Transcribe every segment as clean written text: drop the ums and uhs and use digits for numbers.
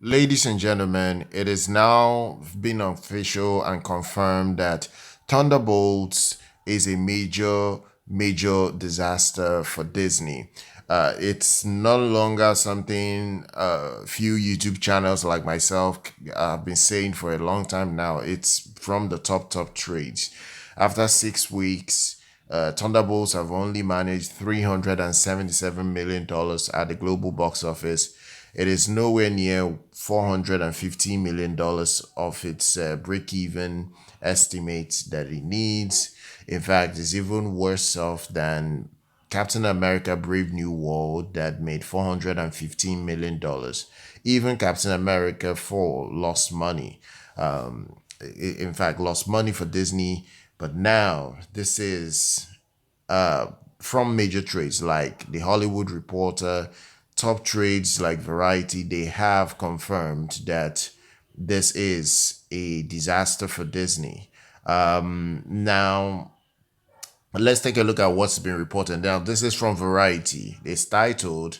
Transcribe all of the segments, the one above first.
Ladies and gentlemen, it is now been official and confirmed that Thunderbolts is a major disaster for Disney. It's no longer something few YouTube channels like myself have been saying for a long time now. It's from the top trades. After 6 weeks, Thunderbolts have only managed $377 million at the global box office. It is nowhere near $415 million of its break even estimate that it needs. In fact, it's even worse off than Captain America Brave New World that made $415 million. Even Captain America 4 lost money. In fact, lost money for Disney. But now this is from major trades like The Hollywood Reporter, top trades like Variety, they have confirmed that this is a disaster for Disney. Now, let's take a look at what's been reported. Now, this is from Variety. It's titled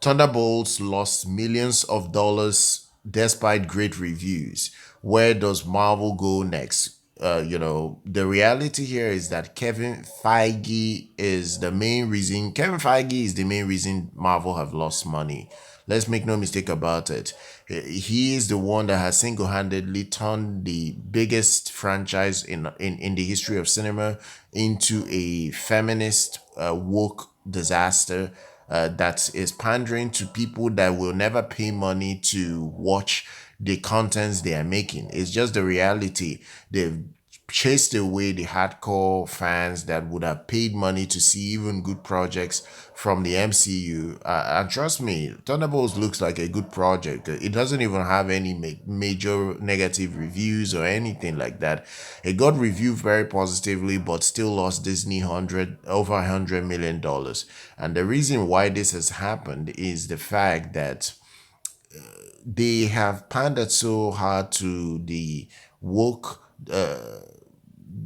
Thunderbolts lost millions of dollars despite great reviews. Where does Marvel go next? The reality here is that Kevin Feige is the main reason Marvel have lost money. Let's make no mistake about it. He is the one that has single-handedly turned the biggest franchise in the history of cinema into a feminist woke disaster that is pandering to people that will never pay money to watch the contents they are making. It's just the reality. They've chased away the hardcore fans that would have paid money to see even good projects from the MCU. And trust me, Thunderbolts looks like a good project. It doesn't even have any major negative reviews or anything like that. It got reviewed very positively, but still lost Disney over $100 million. And the reason why this has happened is the fact that they have pandered so hard to the woke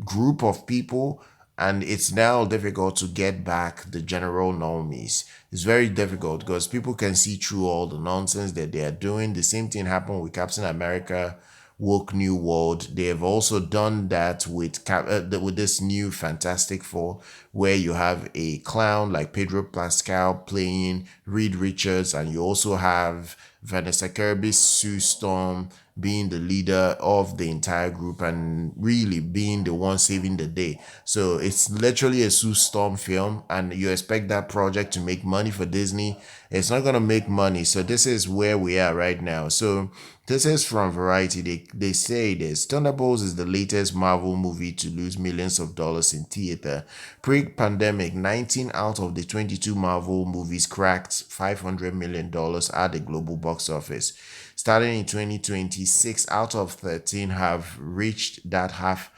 group of people, and it's now difficult to get back the general normies. It's very difficult because people can see through all the nonsense that they are doing. The same thing happened with Captain America woke new world. They have also done that with with this new Fantastic Four, where you have a clown like Pedro Pascal playing Reed Richards, and you also have Vanessa Kirby's Sue Storm being the leader of the entire group and really being the one saving the day. So it's literally a Sue Storm film, and you expect that project to make money for Disney. It's not going to make money. So this is where we are right now. So this is from Variety. They say this Thunderbolts is the latest Marvel movie to lose millions of dollars in theater. Pre-pandemic, 19 out of the 22 Marvel movies cracked $500 million at the global box office. Starting in 2020, 6 out of 13 have reached that half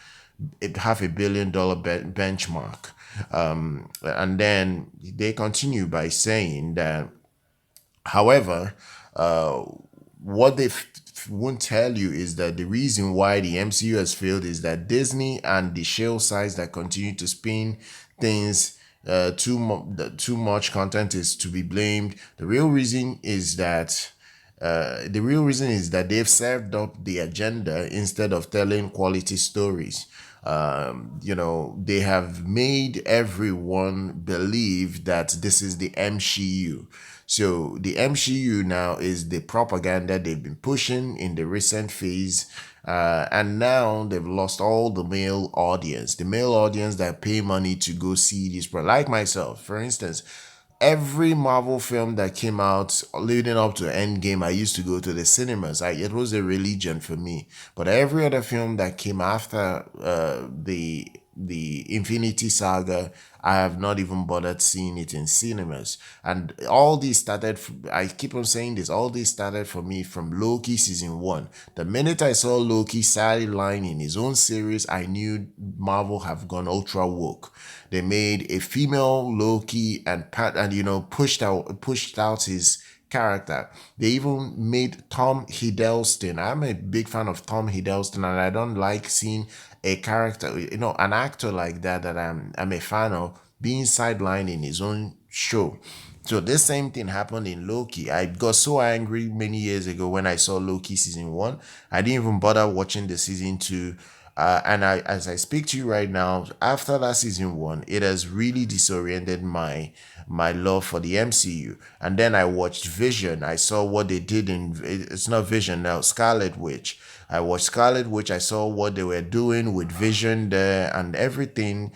a billion dollar benchmark. And then they continue by saying that, however, what they won't tell you is that the reason why the MCU has failed is that Disney and the shale sites that continue to spin things too much content is to be blamed. The real reason is that they've served up the agenda instead of telling quality stories. They have made everyone believe that this is the MCU. So the MCU now is the propaganda they've been pushing in the recent phase. And now they've lost all the male audience that pay money to go see this. Like myself, for instance, every Marvel film that came out leading up to Endgame, I used to go to the cinemas. It was a religion for me. But every other film that came after the Infinity Saga, I have not even bothered seeing it in cinemas. And all these started, I keep on saying this, all these started for me from Loki season 1. The minute I saw Loki sideline in his own series, I knew Marvel have gone ultra woke. They made a female Loki and pushed out his character. They even made Tom Hiddleston. I'm a big fan of Tom Hiddleston, and I don't like seeing a character, an actor like that I'm a fan of being sidelined in his own show. So this same thing happened in Loki. I got so angry many years ago when I saw Loki season one. I didn't even bother watching the season two. And as I speak to you right now, after that season one, it has really disoriented my love for the MCU. And then I watched Vision. I saw what they did in it's not Vision now, Scarlet Witch. I watched Scarlet Witch. I saw what they were doing with Vision there and everything.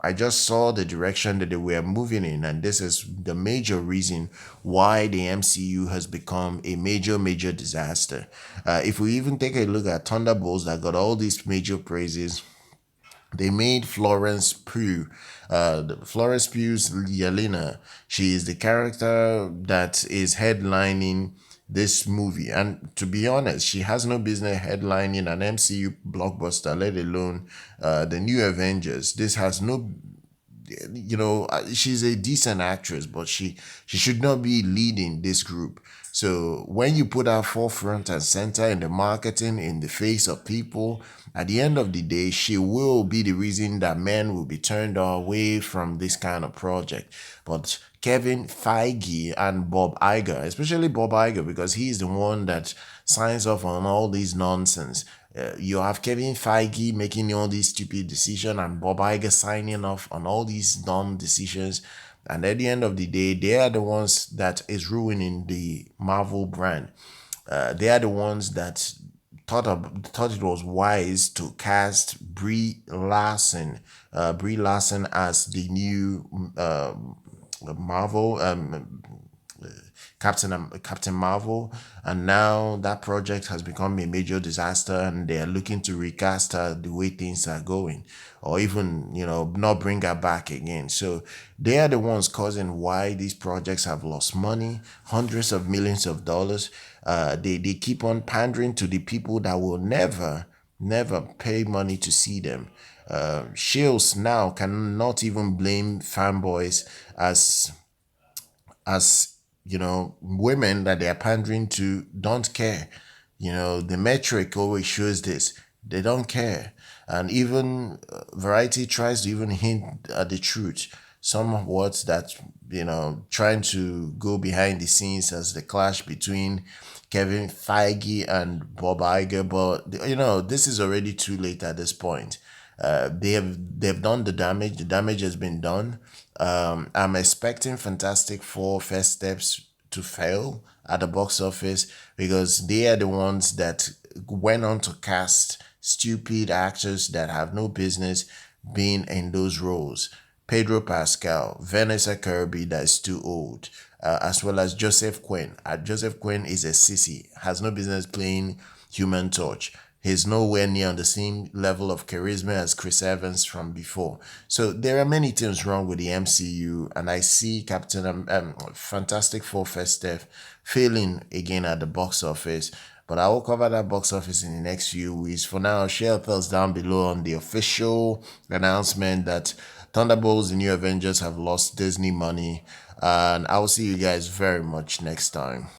I just saw the direction that they were moving in, and this is the major reason why the MCU has become a major disaster. If we even take a look at Thunderbolts that got all these major praises, they made Florence Pugh. Florence Pugh's Yelena. She is the character that is headlining this movie. And to be honest, she has no business headlining an MCU blockbuster, let alone the new Avengers. This has no, she's a decent actress, but she should not be leading this group. So when you put her forefront and center in the marketing, in the face of people, at the end of the day, she will be the reason that men will be turned away from this kind of project. But Kevin Feige and Bob Iger, especially Bob Iger, because he's the one that signs off on all these nonsense. You have Kevin Feige making all these stupid decisions and Bob Iger signing off on all these dumb decisions. And at the end of the day, they are the ones that is ruining the Marvel brand. They are the ones that thought it was wise to cast Brie Larson as the new Marvel Captain Marvel, and now that project has become a major disaster, and they are looking to recast her the way things are going, or even not bring her back again. So they are the ones causing why these projects have lost money, hundreds of millions of dollars. They keep on pandering to the people that will never pay money to see them. Shields now cannot even blame fanboys as women that they are pandering to don't care. The metric always shows this. They don't care. And even Variety tries to even hint at the truth. Somewhat that, trying to go behind the scenes as the clash between Kevin Feige and Bob Iger. But, this is already too late at this point. They've done the damage. The damage has been done. I'm expecting Fantastic Four First Steps to fail at the box office because they are the ones that went on to cast stupid actors that have no business being in those roles. Pedro Pascal, Vanessa Kirby, that is too old, as well as Joseph Quinn. Joseph Quinn is a sissy, has no business playing Human Torch. He's nowhere near on the same level of charisma as Chris Evans from before. So there are many things wrong with the MCU, and I see Fantastic Four First Step failing again at the box office. But I will cover that box office in the next few weeks. For now, share your thoughts down below on the official announcement that Thunderbolts, the new Avengers, have lost Disney money. And I will see you guys very much next time.